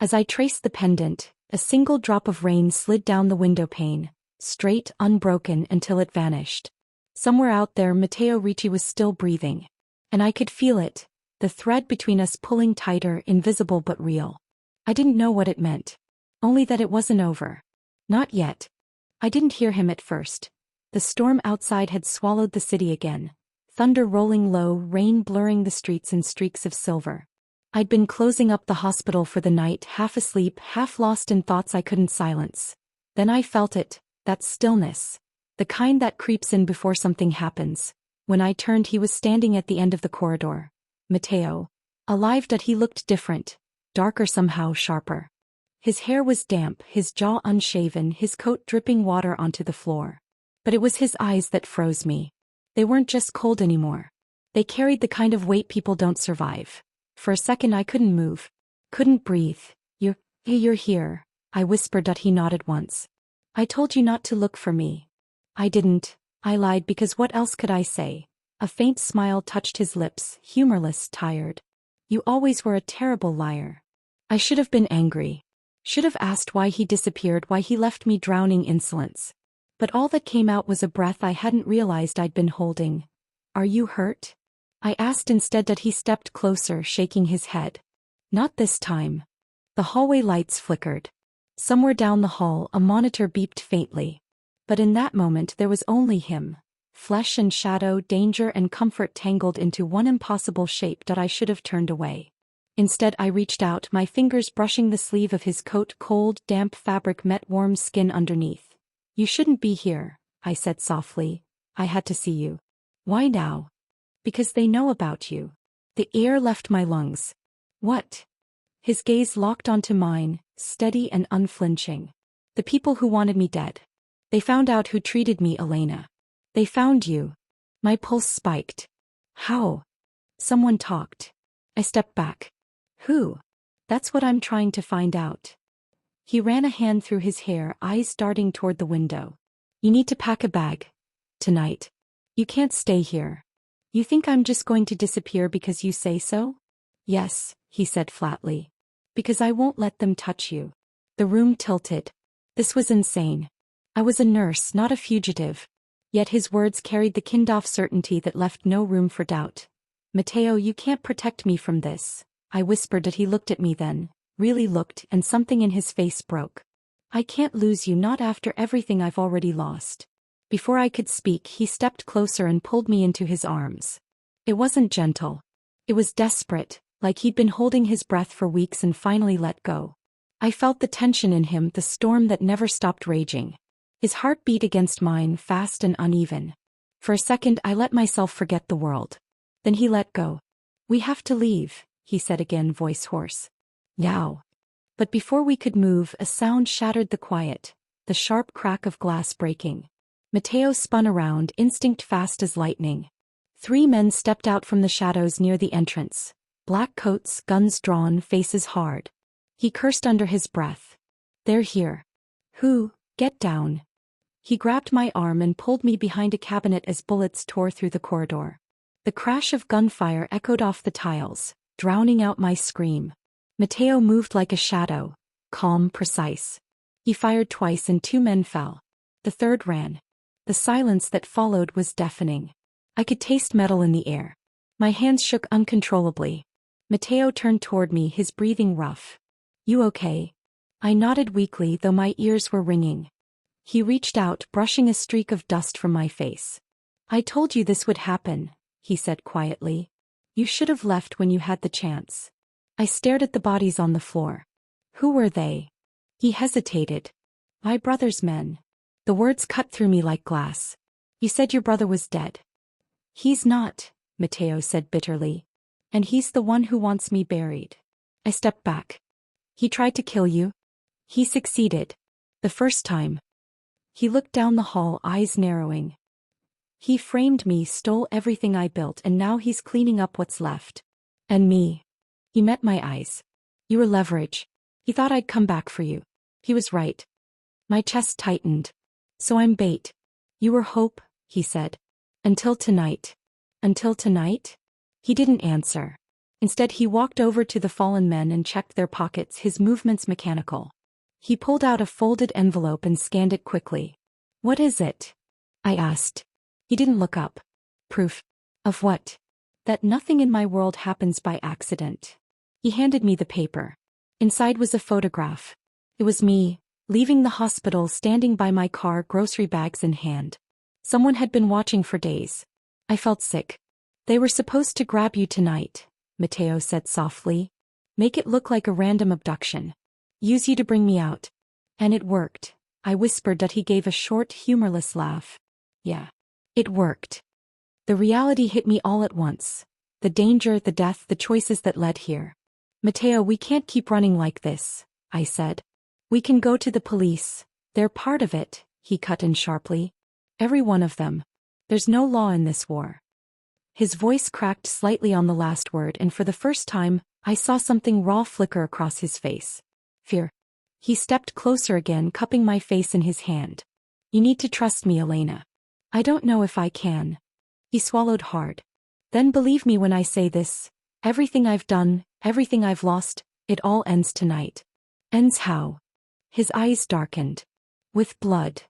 As I traced the pendant, a single drop of rain slid down the window pane, straight, unbroken, until it vanished. Somewhere out there, Matteo Ricci was still breathing. And I could feel it, the thread between us pulling tighter, invisible but real. I didn't know what it meant. Only that it wasn't over. Not yet. I didn't hear him at first. The storm outside had swallowed the city again. Thunder rolling low, rain blurring the streets in streaks of silver. I'd been closing up the hospital for the night, half asleep, half lost in thoughts I couldn't silence. Then I felt it, that stillness. The kind that creeps in before something happens. When I turned, he was standing at the end of the corridor. Matteo. Alive, that he looked different. Darker somehow, sharper. His hair was damp, his jaw unshaven, his coat dripping water onto the floor. But it was his eyes that froze me. They weren't just cold anymore. They carried the kind of weight people don't survive. For a second I couldn't move. Couldn't breathe. You're here, I whispered. He nodded once. I told you not to look for me. I didn't. I lied because what else could I say? A faint smile touched his lips, humorless, tired. You always were a terrible liar. I should have been angry. Should have asked why he disappeared, why he left me drowning insolence. But all that came out was a breath I hadn't realized I'd been holding. Are you hurt? I asked instead. He stepped closer, shaking his head. Not this time. The hallway lights flickered. Somewhere down the hall, a monitor beeped faintly. But in that moment there was only him. Flesh and shadow, danger and comfort tangled into one impossible shape that I should have turned away. Instead I reached out, my fingers brushing the sleeve of his coat. Cold, damp fabric met warm skin underneath. "You shouldn't be here," I said softly. "I had to see you." "Why now?" "Because they know about you." The air left my lungs. "What?" His gaze locked onto mine, steady and unflinching. "The people who wanted me dead. They found out who treated me, Elena. They found you." My pulse spiked. "How?" "Someone talked." I stepped back. "Who?" "That's what I'm trying to find out." He ran a hand through his hair, eyes darting toward the window. "You need to pack a bag. Tonight. You can't stay here." "You think I'm just going to disappear because you say so?" "Yes," he said flatly. "Because I won't let them touch you." The room tilted. This was insane. I was a nurse, not a fugitive. Yet his words carried the kind-of certainty that left no room for doubt. "Matteo, you can't protect me from this," I whispered. That he looked at me then, really looked, and something in his face broke. "I can't lose you, not after everything I've already lost." Before I could speak, he stepped closer and pulled me into his arms. It wasn't gentle. It was desperate, like he'd been holding his breath for weeks and finally let go. I felt the tension in him, the storm that never stopped raging. His heart beat against mine, fast and uneven. For a second I let myself forget the world. Then he let go. "We have to leave," he said again, voice hoarse. "Now." But before we could move, a sound shattered the quiet, the sharp crack of glass breaking. Matteo spun around, instinct fast as lightning. 3 men stepped out from the shadows near the entrance. Black coats, guns drawn, faces hard. He cursed under his breath. "They're here." "Who? Get down." He grabbed my arm and pulled me behind a cabinet as bullets tore through the corridor. The crash of gunfire echoed off the tiles, drowning out my scream. Matteo moved like a shadow, calm, precise. He fired twice and 2 men fell. The third ran. The silence that followed was deafening. I could taste metal in the air. My hands shook uncontrollably. Matteo turned toward me, his breathing rough. "You okay?" I nodded weakly, though my ears were ringing. He reached out, brushing a streak of dust from my face. "I told you this would happen," he said quietly. "You should have left when you had the chance." I stared at the bodies on the floor. "Who were they?" He hesitated. "My brother's men." The words cut through me like glass. "You said your brother was dead." "He's not," Matteo said bitterly. "And he's the one who wants me buried." I stepped back. "He tried to kill you?" "He succeeded. The first time." He looked down the hall, eyes narrowing. "He framed me, stole everything I built, and now he's cleaning up what's left. And me." He met my eyes. "You were leverage. He thought I'd come back for you. He was right." My chest tightened. "So I'm bait." "You were hope," he said. "Until tonight." "Until tonight?" He didn't answer. Instead he walked over to the fallen men and checked their pockets, his movements mechanical. He pulled out a folded envelope and scanned it quickly. "What is it?" I asked. He didn't look up. "Proof." "Of what?" "That nothing in my world happens by accident." He handed me the paper. Inside was a photograph. It was me, leaving the hospital, standing by my car, grocery bags in hand. Someone had been watching for days. I felt sick. "They were supposed to grab you tonight," Matteo said softly. "Make it look like a random abduction. Use you to bring me out." "And it worked," I whispered. That he gave a short, humorless laugh. "Yeah. It worked." The reality hit me all at once. The danger, the death, the choices that led here. "Matteo, we can't keep running like this," I said. "We can go to the police. They're part of it," he cut in sharply. "Every one of them. There's no law in this war." His voice cracked slightly on the last word, and for the first time, I saw something raw flicker across his face. Fear. He stepped closer again, cupping my face in his hand. "You need to trust me, Elena." "I don't know if I can." He swallowed hard. "Then believe me when I say this. Everything I've done, everything I've lost, it all ends tonight." "Ends how?" His eyes darkened. "With blood."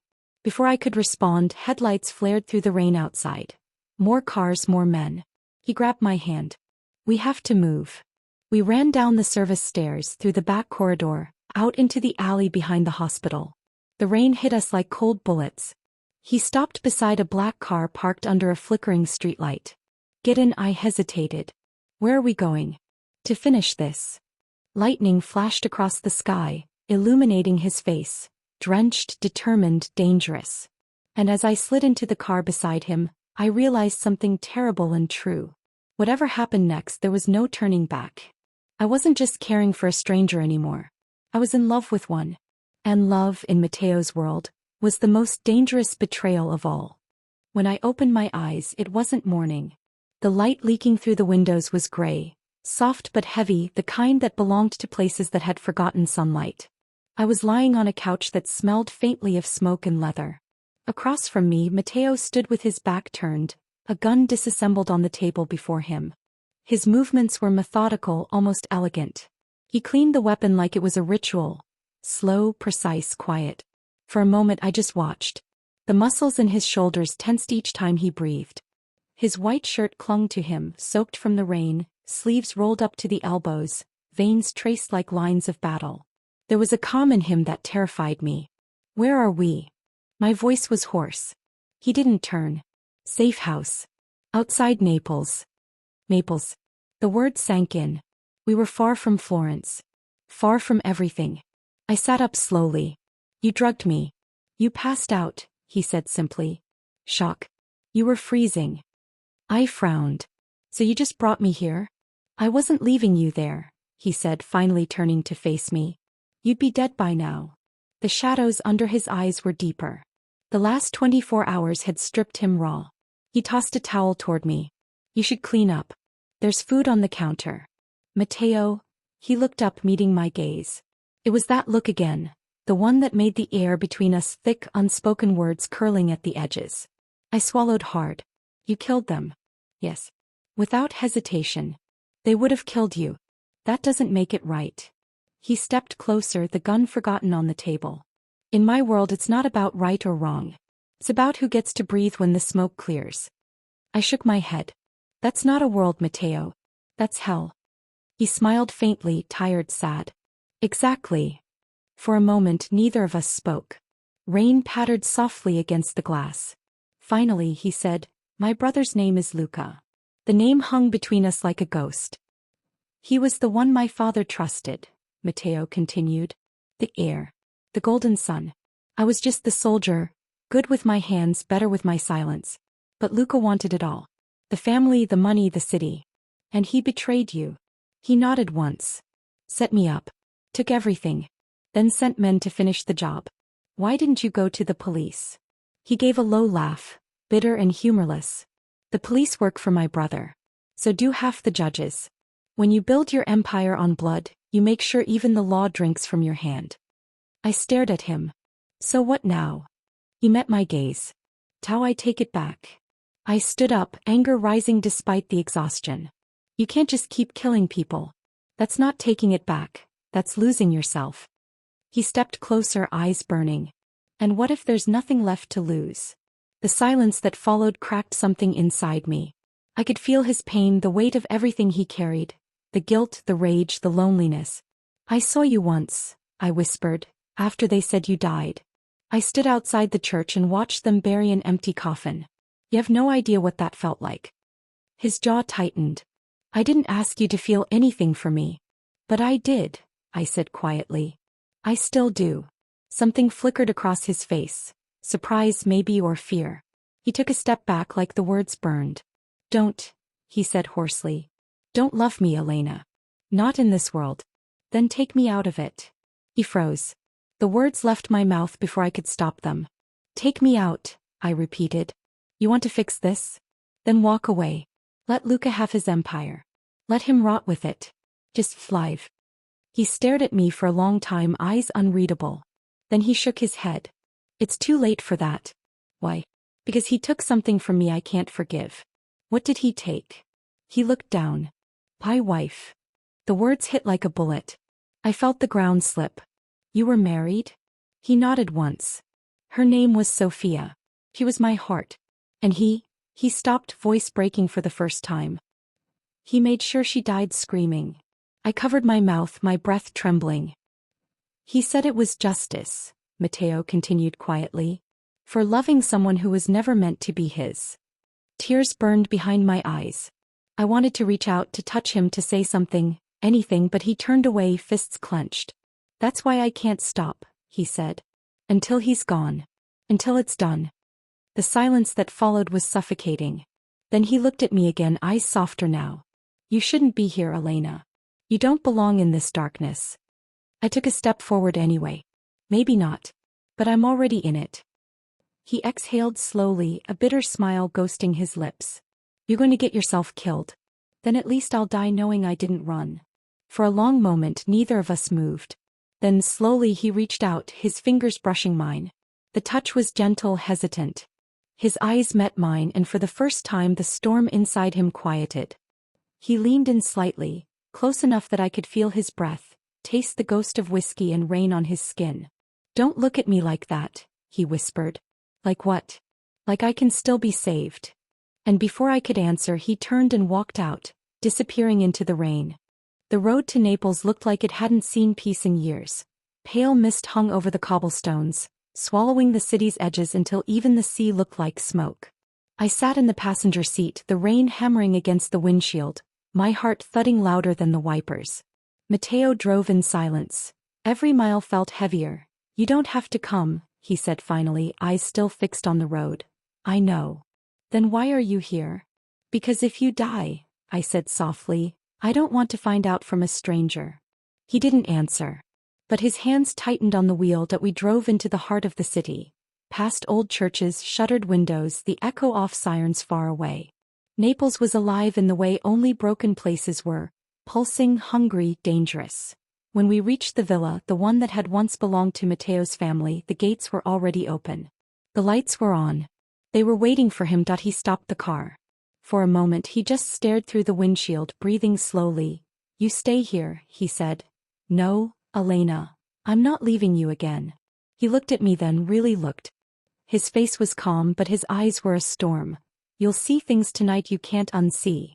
Before I could respond, headlights flared through the rain outside. More cars, more men. He grabbed my hand. "We have to move." We ran down the service stairs, through the back corridor, out into the alley behind the hospital. The rain hit us like cold bullets. He stopped beside a black car parked under a flickering streetlight. Get in, I hesitated. Where are we going? To finish this. Lightning flashed across the sky, illuminating his face, drenched, determined, dangerous. And as I slid into the car beside him, I realized something terrible and true. Whatever happened next, there was no turning back. I wasn't just caring for a stranger anymore. I was in love with one. And love, in Matteo's world, was the most dangerous betrayal of all. When I opened my eyes, it wasn't morning. The light leaking through the windows was gray, soft but heavy, the kind that belonged to places that had forgotten sunlight. I was lying on a couch that smelled faintly of smoke and leather. Across from me, Matteo stood with his back turned, a gun disassembled on the table before him. His movements were methodical, almost elegant. He cleaned the weapon like it was a ritual. Slow, precise, quiet. For a moment I just watched. The muscles in his shoulders tensed each time he breathed. His white shirt clung to him, soaked from the rain, sleeves rolled up to the elbows, veins traced like lines of battle. There was a calm in him that terrified me. Where are we? My voice was hoarse. He didn't turn. Safe house. Outside Naples. Naples. The word sank in. We were far from Florence. Far from everything. I sat up slowly. You drugged me. You passed out, he said simply. Shock. You were freezing. I frowned. So you just brought me here? I wasn't leaving you there, he said, finally turning to face me. You'd be dead by now. The shadows under his eyes were deeper. The last 24 hours had stripped him raw. He tossed a towel toward me. You should clean up. There's food on the counter. Matteo, he looked up, meeting my gaze. It was that look again, the one that made the air between us thick, unspoken words curling at the edges. I swallowed hard. You killed them. Yes. Without hesitation. They would have killed you. That doesn't make it right. He stepped closer, the gun forgotten on the table. In my world, it's not about right or wrong. It's about who gets to breathe when the smoke clears. I shook my head. That's not a world, Matteo. That's hell. He smiled faintly, tired, sad. Exactly. For a moment, neither of us spoke. Rain pattered softly against the glass. Finally, he said, my brother's name is Luca. The name hung between us like a ghost. He was the one my father trusted, Matteo continued. The heir. The golden son. I was just the soldier, good with my hands, better with my silence. But Luca wanted it all. The family, the money, the city. And he betrayed you. He nodded once. Set me up. Took everything. Then sent men to finish the job. Why didn't you go to the police? He gave a low laugh, bitter and humorless. The police work for my brother. So do half the judges. When you build your empire on blood, you make sure even the law drinks from your hand. I stared at him. So what now? He met my gaze. How I take it back. I stood up, anger rising despite the exhaustion. You can't just keep killing people. That's not taking it back. That's losing yourself. He stepped closer, eyes burning. And what if there's nothing left to lose? The silence that followed cracked something inside me. I could feel his pain, the weight of everything he carried. The guilt, the rage, the loneliness. I saw you once, I whispered, after they said you died. I stood outside the church and watched them bury an empty coffin. You have no idea what that felt like. His jaw tightened. I didn't ask you to feel anything for me. But I did, I said quietly. I still do. Something flickered across his face. Surprise maybe, or fear. He took a step back like the words burned. Don't, he said hoarsely. Don't love me, Elena. Not in this world. Then take me out of it. He froze. The words left my mouth before I could stop them. Take me out, I repeated. You want to fix this? Then walk away. Let Luca have his empire. Let him rot with it. Just live. He stared at me for a long time, eyes unreadable. Then he shook his head. It's too late for that. Why? Because he took something from me I can't forgive. What did he take? He looked down. My wife. The words hit like a bullet. I felt the ground slip. You were married? He nodded once. Her name was Sophia. She was my heart. And he stopped, voice breaking for the first time. He made sure she died screaming. I covered my mouth, my breath trembling. He said it was justice, Matteo continued quietly. For loving someone who was never meant to be his. Tears burned behind my eyes. I wanted to reach out to touch him, to say something, anything, but he turned away, fists clenched. That's why I can't stop, he said. Until he's gone. Until it's done. The silence that followed was suffocating. Then he looked at me again, eyes softer now. You shouldn't be here, Elena. You don't belong in this darkness. I took a step forward anyway. Maybe not. But I'm already in it. He exhaled slowly, a bitter smile ghosting his lips. You're going to get yourself killed. Then at least I'll die knowing I didn't run. For a long moment neither of us moved. Then slowly he reached out, his fingers brushing mine. The touch was gentle, hesitant. His eyes met mine, and for the first time the storm inside him quieted. He leaned in slightly, close enough that I could feel his breath, taste the ghost of whiskey and rain on his skin. Don't look at me like that, he whispered. Like what? Like I can still be saved. And before I could answer he turned and walked out, disappearing into the rain. The road to Naples looked like it hadn't seen peace in years. Pale mist hung over the cobblestones, swallowing the city's edges until even the sea looked like smoke. I sat in the passenger seat, the rain hammering against the windshield, my heart thudding louder than the wipers. Matteo drove in silence. Every mile felt heavier. You don't have to come, he said finally, eyes still fixed on the road. I know. Then why are you here? Because if you die, I said softly, I don't want to find out from a stranger. He didn't answer. But his hands tightened on the wheel that we drove into the heart of the city. Past old churches, shuttered windows, the echo of sirens far away. Naples was alive in the way only broken places were, pulsing, hungry, dangerous. When we reached the villa, the one that had once belonged to Matteo's family, the gates were already open. The lights were on. They were waiting for him. He stopped the car. For a moment he just stared through the windshield, breathing slowly. You stay here, he said. No, Elena. I'm not leaving you again. He looked at me, then really looked. His face was calm, but his eyes were a storm. You'll see things tonight you can't unsee.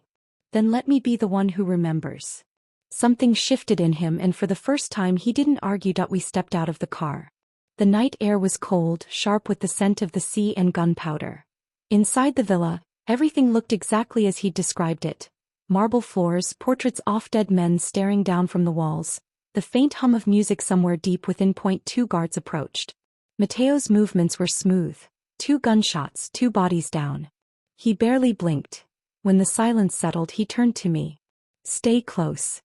Then let me be the one who remembers. Something shifted in him, and for the first time he didn't argue. We stepped out of the car. The night air was cold, sharp with the scent of the sea and gunpowder. Inside the villa, everything looked exactly as he'd described it. Marble floors, portraits of dead men staring down from the walls, the faint hum of music somewhere deep within. Two guards approached. Matteo's movements were smooth. 2 gunshots, 2 bodies down. He barely blinked. When the silence settled he turned to me. Stay close.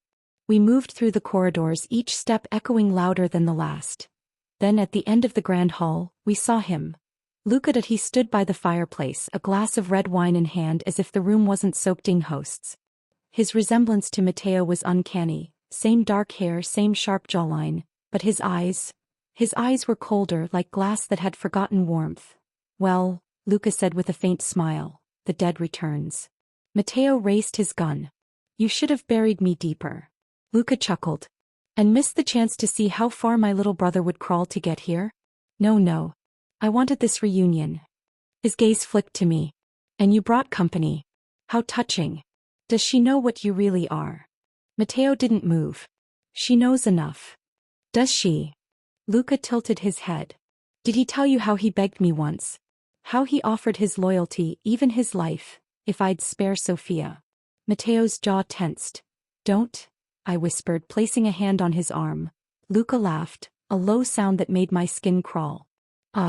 We moved through the corridors, each step echoing louder than the last. Then at the end of the grand hall, we saw him. Luca. He stood by the fireplace, a glass of red wine in hand, as if the room wasn't soaked in hosts. His resemblance to Matteo was uncanny, same dark hair, same sharp jawline, but his eyes were colder, like glass that had forgotten warmth. Well, Luca said with a faint smile, the dead returns. Matteo raised his gun. You should have buried me deeper. Luca chuckled. And missed the chance to see how far my little brother would crawl to get here? No. I wanted this reunion. His gaze flicked to me. And you brought company. How touching. Does she know what you really are? Matteo didn't move. She knows enough. Does she? Luca tilted his head. Did he tell you how he begged me once? How he offered his loyalty, even his life, if I'd spare Sofia? Matteo's jaw tensed. Don't, I whispered, placing a hand on his arm. Luca laughed, a low sound that made my skin crawl.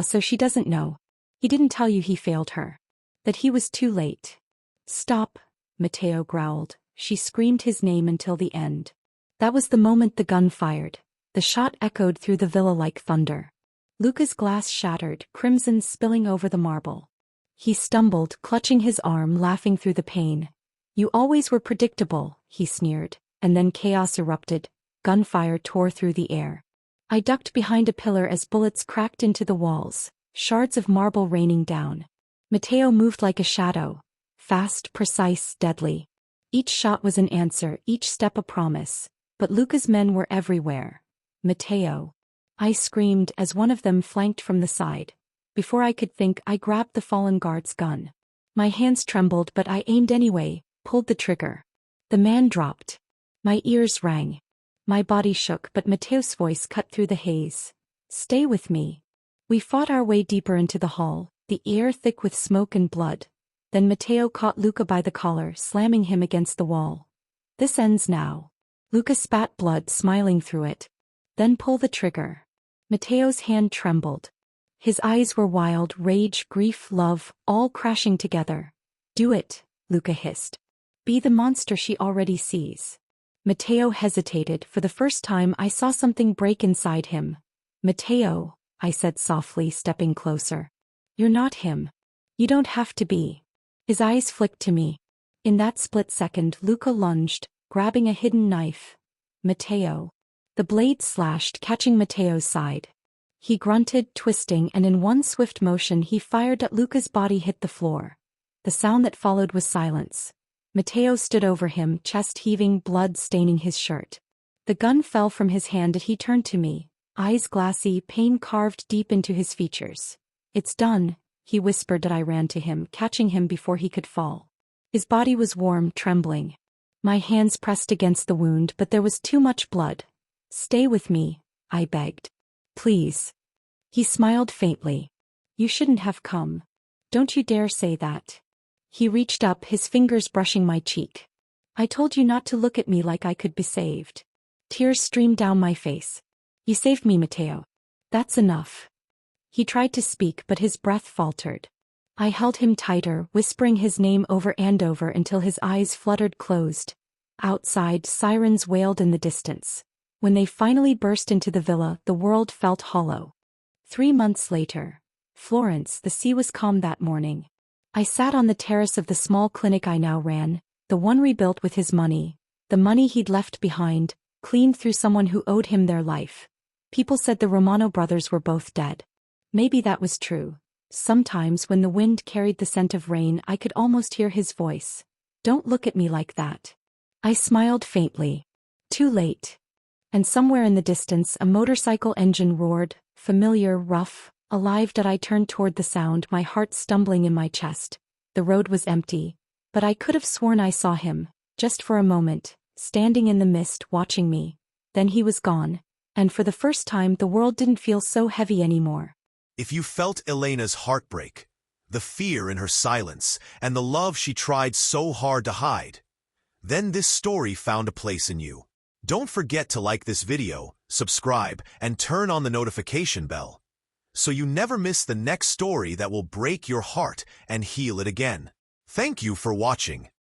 So she doesn't know. He didn't tell you he failed her. That he was too late. Stop, Matteo growled. She screamed his name until the end. That was the moment the gun fired. The shot echoed through the villa like thunder. Luca's glass shattered, crimson spilling over the marble. He stumbled, clutching his arm, laughing through the pain. You always were predictable, he sneered. And then chaos erupted. Gunfire tore through the air. I ducked behind a pillar as bullets cracked into the walls, shards of marble raining down. Matteo moved like a shadow. Fast, precise, deadly. Each shot was an answer, each step a promise. But Luca's men were everywhere. Matteo. I screamed as one of them flanked from the side. Before I could think, I grabbed the fallen guard's gun. My hands trembled, but I aimed anyway, pulled the trigger. The man dropped. My ears rang. My body shook, but Matteo's voice cut through the haze. Stay with me. We fought our way deeper into the hall, the air thick with smoke and blood. Then Matteo caught Luca by the collar, slamming him against the wall. This ends now. Luca spat blood, smiling through it. Then pull the trigger. Matteo's hand trembled. His eyes were wild, rage, grief, love, all crashing together. Do it, Luca hissed. Be the monster she already sees. Matteo hesitated. For the first time I saw something break inside him. Matteo, I said softly, stepping closer. You're not him. You don't have to be. His eyes flicked to me. In that split second, Luca lunged, grabbing a hidden knife. Matteo. The blade slashed, catching Matteo's side. He grunted, twisting, and in one swift motion he fired at Luca's body, hit the floor. The sound that followed was silence. Matteo stood over him, chest heaving, blood staining his shirt. The gun fell from his hand and he turned to me, eyes glassy, pain carved deep into his features. It's done, he whispered. I ran to him, catching him before he could fall. His body was warm, trembling. My hands pressed against the wound, but there was too much blood. Stay with me, I begged. Please. He smiled faintly. You shouldn't have come. Don't you dare say that. He reached up, his fingers brushing my cheek. I told you not to look at me like I could be saved. Tears streamed down my face. You saved me, Matteo. That's enough. He tried to speak, but his breath faltered. I held him tighter, whispering his name over and over until his eyes fluttered closed. Outside, sirens wailed in the distance. When they finally burst into the villa, the world felt hollow. 3 months later. Florence. The sea was calm that morning. I sat on the terrace of the small clinic I now ran, the one rebuilt with his money, the money he'd left behind, cleaned through someone who owed him their life. People said the Romano brothers were both dead. Maybe that was true. Sometimes when the wind carried the scent of rain, I could almost hear his voice. Don't look at me like that. I smiled faintly. Too late. And somewhere in the distance a motorcycle engine roared, familiar, rough, alive. I turned toward the sound, my heart stumbling in my chest. The road was empty, but I could have sworn I saw him, just for a moment, standing in the mist watching me. Then he was gone, and for the first time the world didn't feel so heavy anymore. If you felt Elena's heartbreak, the fear in her silence, and the love she tried so hard to hide, then this story found a place in you. Don't forget to like this video, subscribe, and turn on the notification bell, so you never miss the next story that will break your heart and heal it again. Thank you for watching.